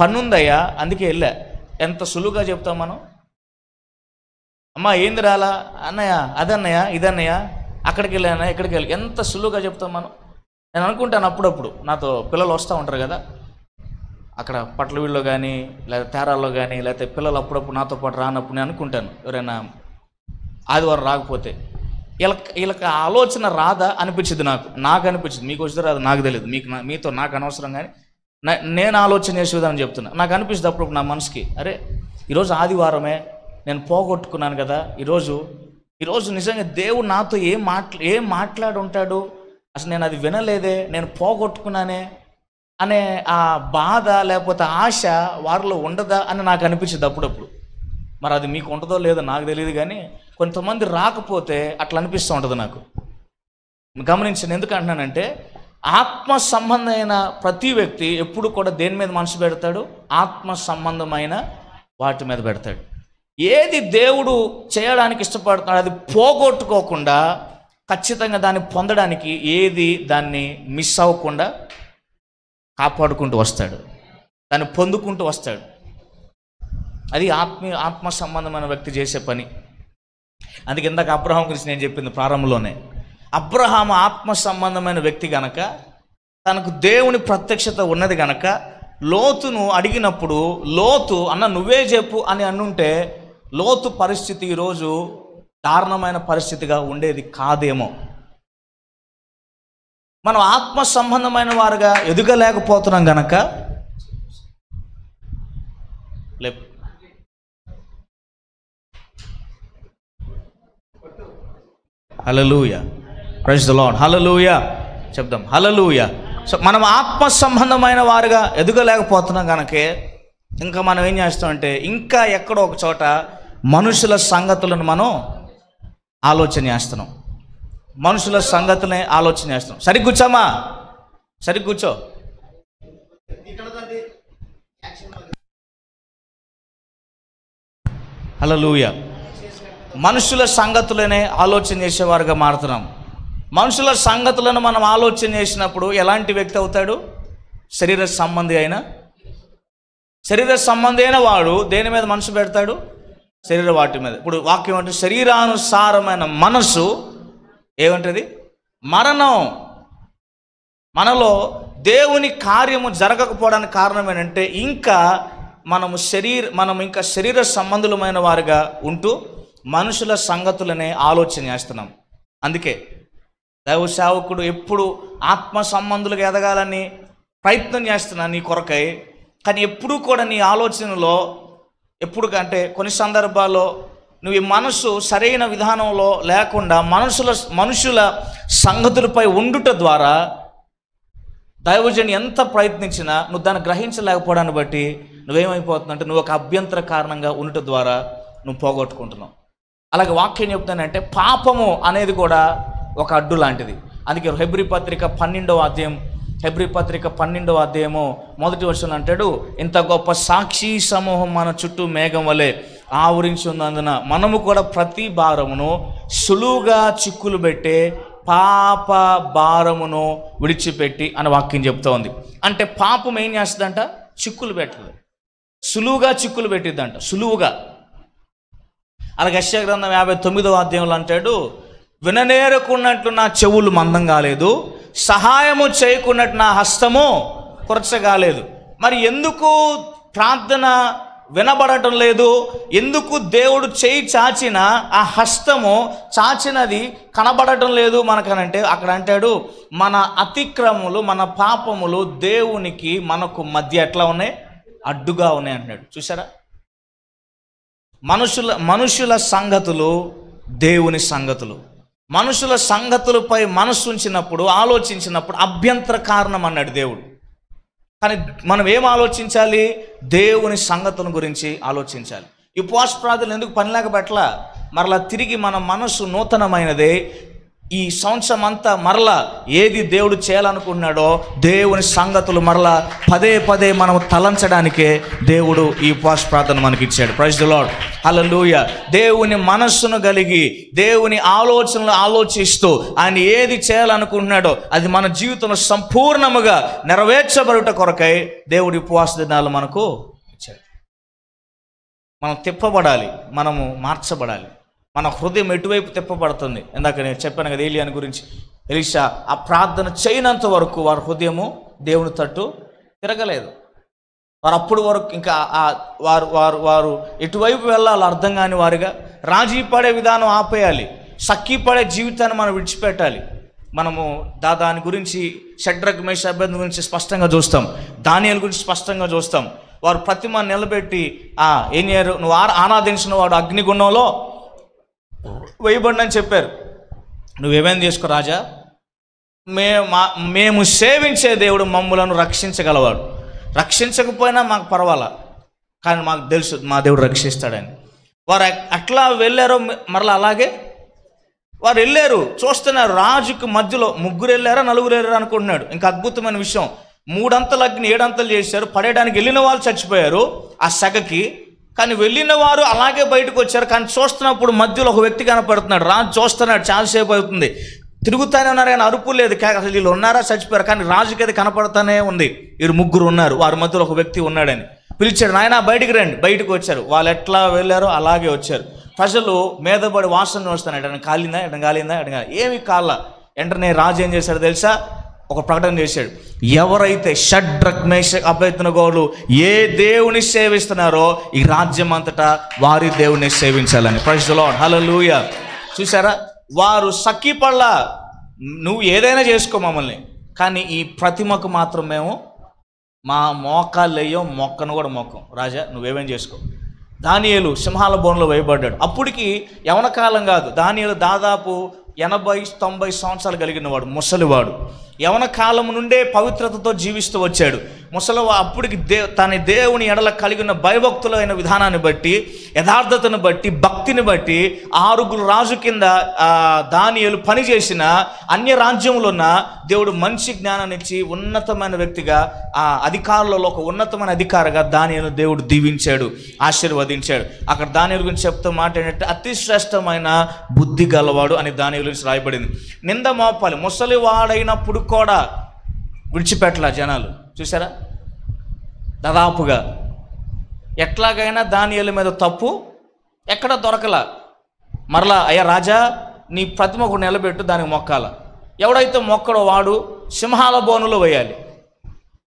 పన్నుందయ్యా, అందుకే వెళ్ళా. ఎంత సులువుగా చెప్తాం మనం. అమ్మా ఏంది రాలా అన్నయ్య, అదన్నయ్య, ఇదన్నయ్య, అక్కడికి వెళ్ళానా ఎక్కడికి వెళ్ళి ఎంత సులువుగా చెప్తాం మనం. నేను అనుకుంటాను అప్పుడప్పుడు, నాతో పిల్లలు వస్తూ ఉంటారు కదా, అక్కడ పట్లవీళ్ళలో కానీ లేదా తేరాల్లో కానీ, లేకపోతే పిల్లలు అప్పుడప్పుడు నాతో పాటు రానప్పుడు నేను అనుకుంటాను, ఎవరైనా ఆదివారం రాకపోతే వీళ్ళకి ఆలోచన రాదా అనిపించింది. నాకు అనిపించింది. మీకు వచ్చిందో రాదు నాకు తెలియదు, మీతో నాకు అనవసరం. కానీ నేను ఆలోచన చేసే విధానం చెప్తున్నా. నాకు అనిపిస్తుంది అప్పుడప్పుడు నా మనసుకి, అరే ఈరోజు ఆదివారమే, నేను పోగొట్టుకున్నాను కదా, ఈరోజు నిజంగా దేవుడు నాతో ఏం మాట్లాడి ఉంటాడు, అసలు నేను అది వినలేదే, నేను పోగొట్టుకున్నానే అనే ఆ బాధ లేకపోతే ఆశ వారిలో ఉండదా అని నాకు అనిపించింది అప్పుడప్పుడు. మరి అది మీకు ఉంటుందో లేదో నాకు తెలియదు, కానీ కొంతమంది రాకపోతే అట్లా అనిపిస్తూ ఉంటుంది నాకు. గమనించండి, ఎందుకు అంటున్నానంటే ఆత్మ సంబంధమైన ప్రతి వ్యక్తి ఎప్పుడు కూడా దేని మీద మనసు పెడతాడు? ఆత్మ సంబంధమైన వాటి మీద పెడతాడు. ఏది దేవుడు చేయడానికి ఇష్టపడుతున్నాడు అది పోగొట్టుకోకుండా ఖచ్చితంగా దాన్ని పొందడానికి దాన్ని మిస్ అవ్వకుండా కాపాడుకుంటూ వస్తాడు, దాన్ని పొందుకుంటూ వస్తాడు. అది ఆత్మ సంబంధమైన వ్యక్తి చేసే పని. అందుకే ఇందాక అబ్రహాం గురించి నేను చెప్పింది ప్రారంభంలోనే. అబ్రహాం ఆత్మ సంబంధమైన వ్యక్తి గనక, తనకు దేవుని ప్రత్యక్షత ఉన్నది గనక లోతును అడిగినప్పుడు లోతు అన్న నువ్వే చెప్పు అని అనుంటే లోతు పరిస్థితి ఈరోజు దారుణమైన పరిస్థితిగా ఉండేది కాదేమో. మనం ఆత్మ సంబంధమైన వారుగా ఎదగలేకపోతున్నాం గనక హల్లెలూయా, ప్రైజ్ ది లార్డ్, హల్లెలూయా చెప్దాం, హల్లెలూయా. సో మనం ఆత్మ సంబంధమైన వారుగా ఎదగలేకపోతున్నాం కనుకే ఇంకా మనం ఏం చేస్తామంటే ఇంకా ఎక్కడో ఒక చోట మనుషుల సంగతులను మనం ఆలోచన చేస్తున్నాం, మనుషుల సంగతులనే ఆలోచన చేస్తున్నాం. సరిగ్గా కూర్చోమా, సరిగ్గా కూర్చో. హల్లెలూయా. మనుషుల సంగతులనే ఆలోచన చేసేవారుగా మారుతున్నాం. మనుషుల సంగతులను మనం ఆలోచన చేసినప్పుడు ఎలాంటి వ్యక్తి అవుతాడు? శరీర సంబంధి అయిన వాడు దేని మీద మనసు పెడతాడు? శరీర వాటి మీద. ఇప్పుడు వాక్యం అంటే శరీరానుసారమైన మనసు ఏమంటది? మరణం. మనలో దేవుని కార్యము జరగకపోవడానికి కారణం ఏంటంటే మనం ఇంకా శరీర సంబంధులమైన వారుగా ఉంటూ మనుషుల సంగతులనే ఆలోచన చేస్తున్నాం. అందుకే దైవ సేవకుడు ఎప్పుడు ఆత్మ సంబంధులుగా ఎదగాలని ప్రయత్నం చేస్తున్నాను నీ కొరకై. కానీ ఎప్పుడూ కూడా నీ ఆలోచనలో అంటే కొన్ని సందర్భాల్లో నువ్వు ఈ మనసు సరైన విధానంలో లేకుండా మనుషుల సంగతులపై ఉండుట ద్వారా దైవజనుడు ఎంత ప్రయత్నించినా నువ్వు దాన్ని గ్రహించలేకపోవడాన్ని బట్టి నువ్వేమైపోతుందంటే నువ్వు ఒక అభ్యంతర కారణంగా ఉండుట ద్వారా నువ్వు పోగొట్టుకుంటున్నావు. అలాగే వాక్యం చెప్తానంటే పాపము అనేది కూడా ఒక అడ్డు లాంటిది. అందుకే హెబ్రీ పత్రిక 12వ అధ్యాయము 1వ వచనం అంటాడు, ఇంత గొప్ప సాక్షి సమూహం మన చుట్టూ మేఘం వలె ఆవరించి ఉన్నందున మనము కూడా ప్రతి భారమును సులువుగా చిక్కులు పెట్టే పాప భారమును విడిచిపెట్టి అని వాక్యం చెప్తా ఉంది. అంటే పాపం ఏం చేస్తుందంట? చిక్కులు పెట్టదు, సులువుగా చిక్కులు పెట్టిద్దంట, సులువుగా. అలాగే యెషయా గ్రంథం 59వ అధ్యాయంలో అంటాడు, విననేరకున్నట్లు నా చెవులు మందం కాలేదు, సహాయము చేయకున్నట్టు నా హస్తము కొరచగాలేదు. మరి ఎందుకు ప్రార్థన వినబడటం లేదు? ఎందుకు దేవుడు చేయి చాచిన ఆ హస్తము చాచినది కనబడటం లేదు మనకనంటే అక్కడ అంటాడు, మన అతిక్రమములు మన పాపములు దేవునికి మనకు మధ్య ఎట్లా ఉన్నాయి? అడ్డుగా ఉన్నాయి అంటాడు. చూసారా? మనుషుల సంగతులు దేవుని సంగతులు. మనుషుల సంగతులపై మనసు ఉంచినప్పుడు ఆలోచించినప్పుడు అభ్యంతర కారణం అన్నాడు దేవుడు. కానీ మనం ఏం ఆలోచించాలి? దేవుని సంగతుల గురించి ఆలోచించాలి. ఈ ఉపవాస ప్రార్థనలు ఎందుకు పనిలేక పెట్టలా? మరలా తిరిగి మన మనసు నూతనమైనదే. ఈ సంవత్సరం అంతా మరలా ఏది దేవుడు చేయాలనుకున్నాడో దేవుని సంగతులు మరలా పదే మనం తలంచడానికే దేవుడు ఈ ఉపవాస ప్రార్థన మనకి ఇచ్చాడు. ప్రైజ్ ది లార్డ్, హల్లెలూయా. దేవుని మనస్సును కలిగి దేవుని ఆలోచనలు ఆలోచిస్తూ ఆయన ఏది చేయాలనుకుంటున్నాడో అది మన జీవితంలో సంపూర్ణముగా నెరవేర్చబడుట కొరకై దేవుడి ఉపవాస దినాలు మనకు ఇచ్చాడు. మనం తిప్పబడాలి, మనము మార్చబడాలి. మన హృదయం ఎటువైపు తిప్పబడుతుంది. ఇందాక నేను చెప్పాను కదా ఏలియాని గురించి. ఎలీషా ఆ ప్రార్థన చేయనంత వరకు వారి హృదయము దేవుని తట్టు తిరగలేదు. వారు అప్పుడు వరకు ఇంకా వారు వారు వారు ఎటువైపు వెళ్ళాలో అర్థం కాని వారిగా, రాజీ పడే విధానం ఆపేయాలి, సఖీ పడే జీవితాన్ని మనం విడిచిపెట్టాలి. మనము దాని గురించి షడ్రక్ మేషక్ అబేద్నెగో గురించి స్పష్టంగా చూస్తాం, దానియేలు గురించి స్పష్టంగా చూస్తాం. వారు ప్రతిమ నిలబెట్టి ఏం చేయరు, నువ్వు ఆరాధించిన వాడు అగ్నిగుండంలో వేయబడినని చెప్పారు. నువ్వేమేం చేసుకో రాజా, మేము సేవించే దేవుడు మమ్ములను రక్షించగలవాడు, రక్షించకపోయినా మాకు పర్వాలా, కానీ మాకు తెలుసు మా దేవుడు రక్షిస్తాడని. వారు అట్లా వెళ్ళారో మరలా అలాగే వారు వెళ్ళారు. చూస్తున్నారు రాజుకు మధ్యలో 3 వెళ్ళారా 4 వెళ్ళారా అనుకుంటున్నాడు. ఇంకా అద్భుతమైన విషయం, 3 అంతలు అగ్ని 7 అంతలు చేశారు. పడేయడానికి వెళ్ళిన వాళ్ళు చచ్చిపోయారు ఆ సెగకి, కానీ వెళ్ళిన వారు అలాగే బయటకు వచ్చారు. కానీ చూస్తున్నప్పుడు మధ్యలో ఒక వ్యక్తి కనపడుతున్నాడు. రాజు చూస్తున్నాడు, చాలాసేపు అవుతుంది, తిరుగుతానే ఉన్నారు కానీ అరుపు లేదు. అసలు వీళ్ళు ఉన్నారా చచ్చిపోయారు, కానీ రాజుకి అది కనపడతానే ఉంది. వీరు 3 ఉన్నారు, వారి మధ్యలో ఒక వ్యక్తి ఉన్నాడని పిలిచాడు. నాయన బయటికి రండి. బయటకు వచ్చారు. వాళ్ళు ఎట్లా వెళ్ళారో అలాగే వచ్చారు. ప్రజలు మీదపడి వాసన వస్తాను, ఎడన కాలిందా ఎడన కాలిందా ఎడన ఏమి కాళ్ళ. వెంటనే రాజు ఏం చేశాడు తెలుసా, ఒక ప్రకటన చేశాడు. ఎవరైతే షడ్రక్ మేషక్ అబేద్నెగోలు ఏ దేవుని సేవిస్తున్నారో ఈ రాజ్యం అంతటా వారి దేవుని సేవించాలని. ప్రైజ్ ది లార్డ్, హల్లెలూయా. చూసారా, వారు సఖీపడలా, నువ్వు ఏదైనా చేసుకో మమ్మల్ని, కానీ ఈ ప్రతిమకు మాత్రం మేము మా మోకాలు లేయో, మొక్కను కూడా మొక్కం. రాజా నువ్వేమేం చేసుకో. దానియేలు సింహాల బోన్లో వేయబడ్డాడు. అప్పటికి యవన కాలం కాదు, దానియేలు దాదాపు 80-90 సంవత్సరాలు కలిగిన వాడు, ముసలివాడు. యవన కాలం నుండే పవిత్రతతో జీవిస్తూ వచ్చాడు. ముసలివా అప్పటికి తన దేవుని ఎడల కలిగిన భయభక్తులైన విధానాన్ని బట్టి, యథార్థతను బట్టి, భక్తిని బట్టి 6 రాజు కింద దానియేలు పనిచేసిన అన్య రాజ్యంలో ఉన్న దేవుడు మంచి జ్ఞానాన్ని ఇచ్చి ఉన్నతమైన వ్యక్తిగా, ఆ అధికారులలో ఒక ఉన్నతమైన అధికారిగా దానియేలు దేవుడు దీవించాడు, ఆశీర్వదించాడు. అక్కడ దానియేలు గురించి చెప్తూ మాట ఏంటంటే అతి శ్రేష్టమైన బుద్ధి గలవాడు అని దానియేలు గురించి రాయబడింది. నింద మోపాలి, ముసలివాడైనప్పుడు కూడా విడిచిపెట్టలా జనాలు. చూసారా, దాదాపుగా ఎట్లాగైనా దానియేలు మీద తప్పు ఎక్కడ దొరకలా. మరలా అయ్యా రాజా నీ ప్రతిమ ఒకటి నిలబెట్టు, దానికి మొక్కాల. ఎవడైతే మొక్కడో వాడు సింహాల బోనులో వేయాలి.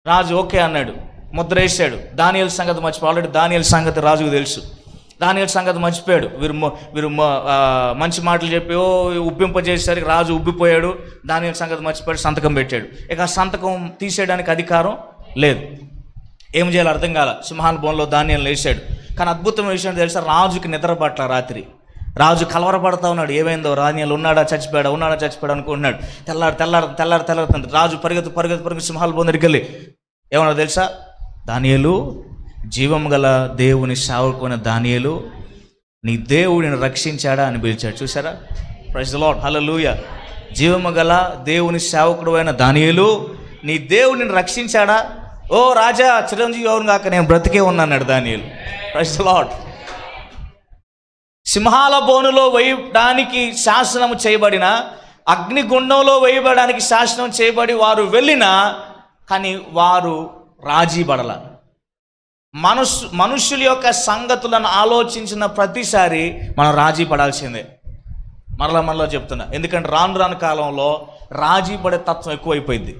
రాజు ఓకే అన్నాడు, ముద్ర వేసాడు. దానియేలు సంగతి మర్చిపోయి, ఆల్రెడీ దానియేలు సంగతి రాజుకు తెలుసు. దానియేలు సంగతి మర్చిపోయాడు. వీరు మంచి మాటలు చెప్పి ఉబ్బింపజేసరికి రాజు ఉబ్బిపోయాడు. దానియేలు సంగతి మర్చిపోయాడు, సంతకం పెట్టాడు. ఇక ఆ సంతకం తీసేయడానికి అధికారం లేదు. ఏం చేయాలో అర్థం కాల. సింహాల బోన్లో దానియేలు వేసాడు. కానీ అద్భుతమైన విషయం తెలుసా, రాజుకి నిద్ర పట్ల రాత్రి. రాజు కలవరపడతా ఉన్నాడు, ఏమైందో, దానియేలు ఉన్నాడా చచ్చిపోయాడు అనుకుంటున్నాడు. తెల్లారుతుంది. రాజు పరిగెత్తు సింహాల బోన్ దగ్గరికి వెళ్ళి ఏమన్నా తెలుసా, దానియేలు, జీవం గల దేవుని సేవకుని దానియేలు, నీ దేవుడిని రక్షించాడా అని పిలిచాడు. చూసారా, ప్రైజ్ ది లార్డ్, హల్లెలూయా. జీవము గల దేవుని సేవకుడు అయిన దానియేలు, నీ దేవుడిని రక్షించాడా? ఓ రాజా, చిరంజీవి అవును కాక నేను బ్రతికే ఉన్నాడు దానియేలు. Praise the lord. సింహాల బోనులో వేయడానికి శాసనం చేయబడిన, అగ్నిగుండంలో వేయబడడానికి శాసనం చేయబడి వారు వెళ్ళినా కానీ వారు రాజీ పడల. మనుషుల యొక్క సంగతులను ఆలోచించిన ప్రతిసారి మనం రాజీ పడాల్సిందే. మరలా చెప్తున్నా, ఎందుకంటే రాను కాలంలో రాజీ పడే తత్వం ఎక్కువైపోయింది.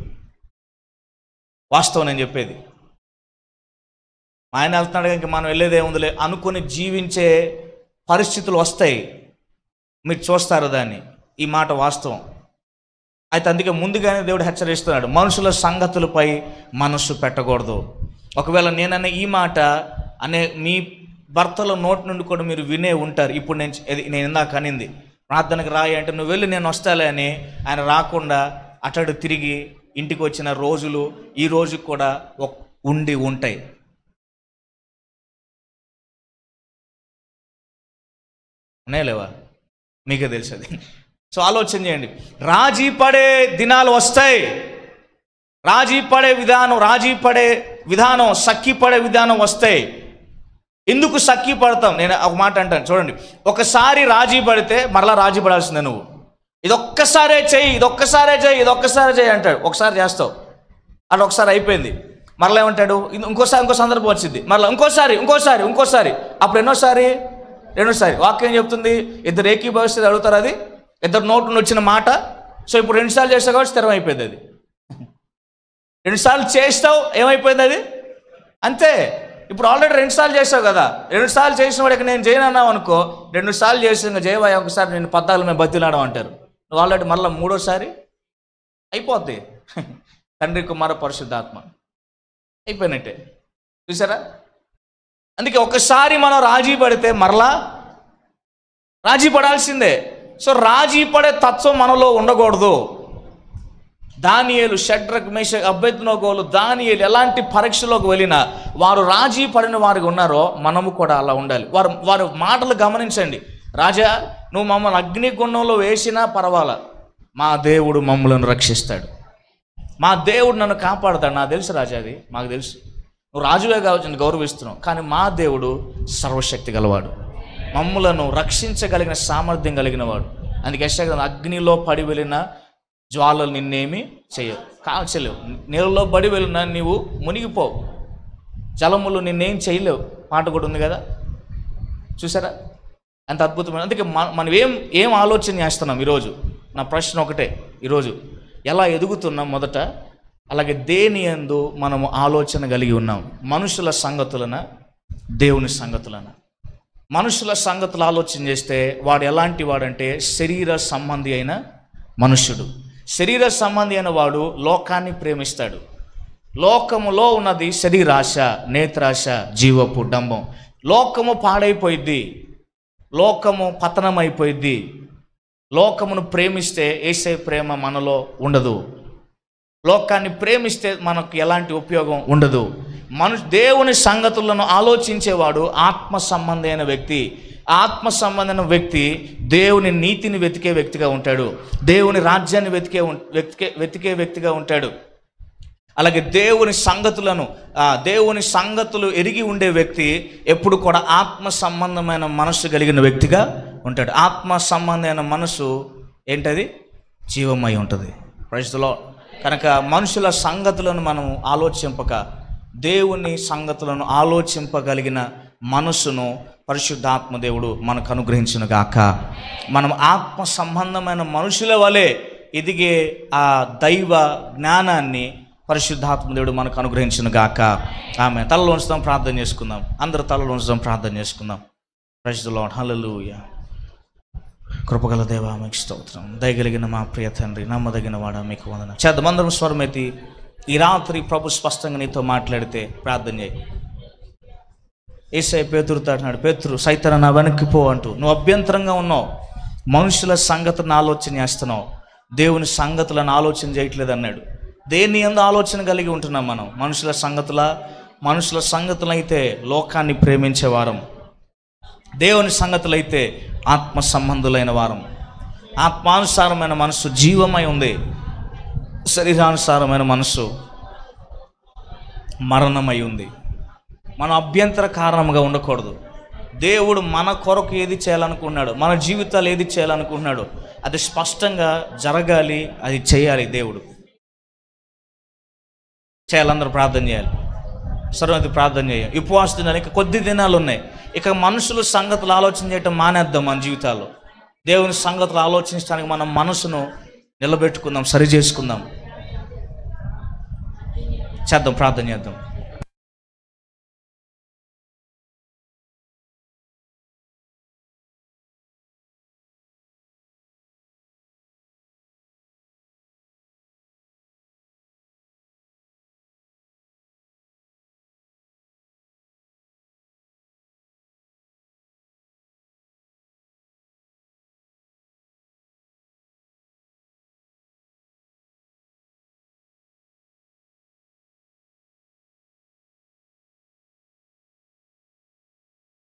వాస్తవం నేను చెప్పేది. ఆయన వెళ్తున్నాడు ఇంక మనం వెళ్ళేదేముందిలే అనుకుని జీవించే పరిస్థితులు వస్తాయి. మీరు చూస్తారు దాన్ని. ఈ మాట వాస్తవం. అయితే అందుకే ముందుగానే దేవుడు హెచ్చరిస్తున్నాడు, మనుషుల సంగతులపై మనస్సు పెట్టకూడదు. ఒకవేళ నేనన్న ఈ మాట మీ భర్తల నోటి నుండి కూడా మీరు వినే ఉంటారు. ఇప్పుడు నేను ఇందాక అనింది, ప్రార్థనకు రాయి అంటే నువ్వు వెళ్ళి నేను వస్తాలే అని ఆయన రాకుండా అటడు తిరిగి ఇంటికి వచ్చిన రోజులు ఈ రోజు కూడా ఉండి ఉంటాయి. ఉన్నాయా లేవా? మీకే తెలుసు అది. సో ఆలోచన చేయండి. రాజీ పడే దినాలు వస్తాయి. రాజీ పడే విధానం సఖీ పడే విధానం వస్తాయి. ఎందుకు సఖీ పడతాం? నేను ఒక మాట అంటాను చూడండి. ఒకసారి రాజీ పడితే మరలా రాజీ పడాల్సిందే. నువ్వు ఇదొక్కసారే చెయ్యి అంటాడు. ఒకసారి చేస్తావు, అలా ఒకసారి అయిపోయింది. మరలా ఏమంటాడు, ఇంకో సందర్భం వచ్చింది, మరలా ఇంకోసారి అప్పుడు ఎన్నోసారి రెండోసారి వాక్యం చెప్తుంది ఇద్దరు ఏకీభవిస్తే అడుగుతారు, అది ఇద్దరు నోటు నుండి వచ్చిన మాట. సో ఇప్పుడు 2 సార్లు చేస్తావు కాబట్టి స్థిరం అయిపోయింది. అది 2 సార్లు చేస్తావు, ఏమైపోయింది అది అంతే. ఇప్పుడు ఆల్రెడీ 2 సార్లు చేసావు కదా, 2 సార్లు చేసిన వాడికి నేను చేయను అన్నావు అనుకో, 2 సార్లు చేసిన జయవా ఒకసారి నేను 14 మేము బతిలాడడం అంటారు. నువ్వు ఆల్రెడీ మళ్ళీ 3వసారి అయిపోద్ది. తండ్రి కుమార పరిశుద్ధాత్మ అయిపోయినట్టే. చూసారా? అందుకే ఒకసారి మనం రాజీ పడితే మరలా రాజీ పడాల్సిందే. సో రాజీ పడే తత్వం మనలో ఉండకూడదు. దానియేలు, షడ్రక్, మేషక్, అబేద్నెగోలు, దానియేలు ఎలాంటి పరీక్షలోకి వెళ్ళినా వారు రాజీ పడిన వారికి ఉన్నారో మనము కూడా అలా ఉండాలి. వారు మాటలు గమనించండి. రాజా, నువ్వు మమ్మల్ని అగ్నిగుండంలో వేసినా పర్వాలా, మా దేవుడు మమ్మల్ని రక్షిస్తాడు, మా దేవుడు నన్ను కాపాడుతాడు. నాకు తెలుసు రాజా, అది మాకు తెలుసు. నువ్వు రాజువే కావచ్చు, నేను గౌరవిస్తున్నావు, కానీ మా దేవుడు సర్వశక్తి గలవాడు, మమ్మలను రక్షించగలిగిన సామర్థ్యం కలిగిన వాడు. అందుకే అగ్నిలో పడి వెళ్ళిన జ్వాలలు నిన్నేమి చేయవు, కాల్చలేవు. నీళ్ళలో పడి వెళ్ళినా నీవు మునిగిపోవు, జలములు నిన్నేం చేయలేవు. పాట కూడా ఉంది కదా, చూసారా? అంత అద్భుతమైన. అందుకే మనం ఏం ఆలోచన చేస్తున్నాం ఈరోజు? నా ప్రశ్న ఒకటే, ఈరోజు ఎలా ఎదుగుతున్నాం మొదట, అలాగే దేని యందు మనము ఆలోచన కలిగి ఉన్నాం? మనుషుల సంగతులన, దేవుని సంగతులన? మనుషుల సంగతులు ఆలోచన చేస్తే వాడు ఎలాంటి వాడంటే శరీర సంబంధి అయిన మనుష్యుడు. శరీర సంబంధి అయిన వాడు లోకాన్ని ప్రేమిస్తాడు. లోకములో ఉన్నది శరీరాశ, నేత్రాశ, జీవపు డంబం. లోకము పాడైపోయిద్ది, లోకము పతనమైపోయిద్ది. లోకమును ప్రేమిస్తే యేసే ప్రేమ మనలో ఉండదు. లోకాన్ని ప్రేమిస్తే మనకు ఎలాంటి ఉపయోగం ఉండదు. దేవుని సంగతులను ఆలోచించేవాడు ఆత్మ సంబంధి అయిన వ్యక్తి. ఆత్మ సంబంధమైన వ్యక్తి దేవుని నీతిని వెతికే వ్యక్తిగా ఉంటాడు, దేవుని రాజ్యాన్ని వెతికే వ్యక్తిగా ఉంటాడు. అలాగే దేవుని సంగతులు ఎరిగి ఉండే వ్యక్తి ఎప్పుడు కూడా ఆత్మ సంబంధమైన మనస్సు కలిగిన వ్యక్తిగా ఉంటాడు. ఆత్మ సంబంధమైన మనసు ఏంటది? జీవమై ఉంటుంది. Praise the lord. కనుక మనుషుల సంగతులను మనం ఆలోచింపక దేవుని సంగతులను ఆలోచింపగలిగిన మనస్సును పరిశుద్ధాత్మ దేవుడు మనకు అనుగ్రహించును గాక. మనం ఆత్మ సంబంధమైన మనుషుల వలె ఎదిగే ఆ దైవ జ్ఞానాన్ని పరిశుద్ధాత్మ దేవుడు మనకు అనుగ్రహించును గాక. ఆమె తలలో ఉంచుదాం, ప్రార్థన చేసుకుందాం. అందరూ తలలో ఉంచుదాం, ప్రార్థన చేసుకుందాం. Praise the Lord. హల్లెలూయా. కృపగల దేవా మీకు స్తోత్రం. దయగలిగిన మా ప్రియ తండ్రి, నమ్మదగిన వాడా మీకు వందనాలు. చేద్దాం అందరం స్వరమెత్తి. ఈ రాత్రి ప్రభు స్పష్టంగా నీతో మాట్లాడితే ప్రార్థన చేయి. యేసయ్య పేతురుతో అంటున్నాడు, పేతురు సైతాను నా వెనక్కిపో అంటూ. నువ్వు అభ్యంతరంగా ఉన్నావు, మనుషుల సంగతులను ఆలోచన చేస్తున్నావు, దేవుని సంగతులను ఆలోచన చేయట్లేదు అన్నాడు. దేని యందు ఆలోచన కలిగి ఉంటున్నాం మనం? మనుషుల సంగతులైతే లోకాన్ని ప్రేమించే వారం, దేవుని సంగతులైతే ఆత్మ సంబంధులైన వారం. ఆత్మానుసారమైన మనసు జీవమై ఉంది, శరీరానుసారమైన మనసు మరణమై ఉంది. మనం అభ్యంతర కారణంగా ఉండకూడదు. దేవుడు మన కొరకు ఏది చేయాలనుకున్నాడు, మన జీవితాలు ఏది చేయాలనుకుంటున్నాడు, అది స్పష్టంగా జరగాలి, అది చేయాలి. దేవుడు చేయాలందరూ ప్రార్థన చేయాలి. సర్వది ప్రార్థన చేయాలి. ఉపవాస దినాలు ఇక కొద్ది దినాలు ఉన్నాయి. ఇక మనుషుల సంగతులు ఆలోచన చేయటం మానేద్దాం. మన జీవితాల్లో దేవుని సంగతులు ఆలోచించడానికి మనం మనసును నిలబెట్టుకుందాం, సరి చేసుకుందాం. చేద్దాం, ప్రార్థన చేద్దాం.